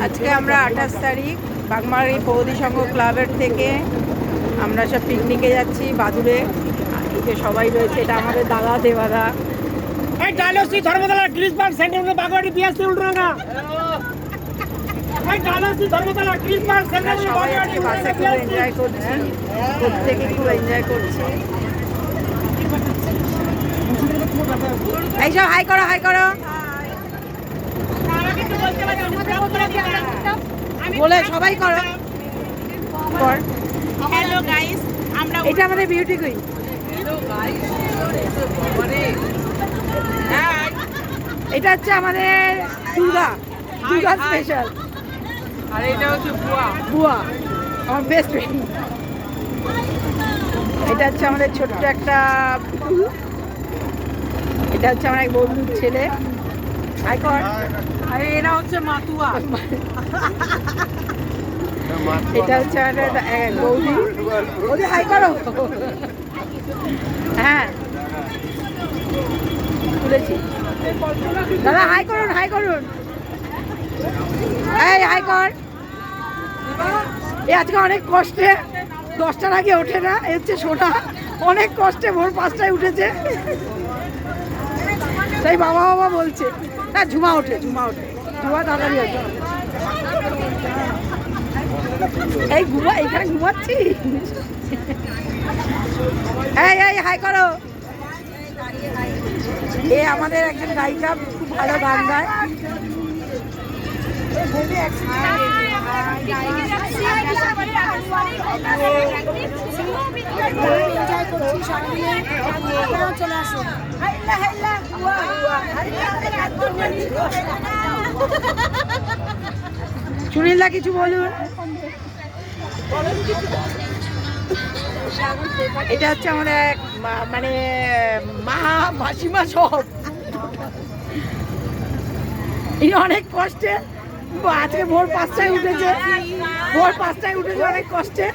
আজকে আমরা 28 তারিখ বাগমারি বৌদি সংঘ ক্লাবের থেকে আমরা সব পিকনিকে যাচ্ছি বাদুড়ে। এই যে সবাই রয়েছে, এটা আমাদের দাদা দেবাদা। এই ডালসি ধর্মতলা গ্রিস পার্ক সেন্টার में बागवाड़ी बीएससी উল্টোডাঙ্গা। এই ডালসি ধর্মতলা গ্রিস পার্ক সেন্টার में সবাই আজকে বাসে খুব এনজয় করছি, প্রত্যেকে খুব এনজয় করছে। এই সব হাই করো, হাই করো বলে সবাই করো। হ্যালো গাইস, আমরা এটা আমাদের বিউটি কুইন। এটা হচ্ছে আমাদের দুর্গা, দুর্গা স্পেশাল। আর এটা হচ্ছে বুয়া। বুয়া আমার বেস্ট ফ্রেন্ড। এটা হচ্ছে আমাদের ছোট্ট একটা পুতুল। এটা হচ্ছে আমার এক বন্ধুর ছেলে। হাই কর। আর এরা হচ্ছে মাতুয়া। এটা হচ্ছে আমাদের বৌদি। বৌদি হাই করো। হ্যাঁ তুলেছি। দাদা হাই করুন, হাই করুন। এই হাই কর। এই আজকে অনেক কষ্টে 10টার আগে ওঠে না, এ হচ্ছে সোনা। অনেক কষ্টে ভোর 5টায় উঠেছে, তাই বাবা বাবা বলছে। না ঝুমা ওঠে, ঝুমা ওঠে, ঝুমা তাড়াতাড়ি ওঠে। এই ঘুমা, এখানে ঘুমাচ্ছি। এই এই হাই করো। এ আমাদের একজন গায়িকা, খুব ভালো গান গায়। সুনীলদা কিছু বলুন। এটা হচ্ছে আমাদের মানে মা মাসিমা সব। এই অনেক কষ্টে আজকে ভোর 5টায় উঠেছে, ভোর 5টায় উঠেছে অনেক কষ্টে।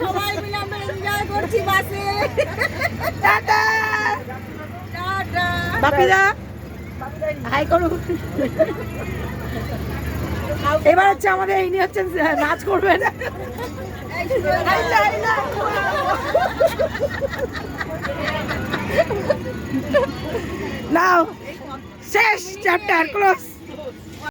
সবাই মিলে আমরা এনজয় করছি বাসে। Tata tata. বাপিদা হাই করুন। এবার হচ্ছে আমাদের ইনি হচ্ছেন নাচ করবেন। নাও শেষ চ্যাপ্টার ক্লোজ।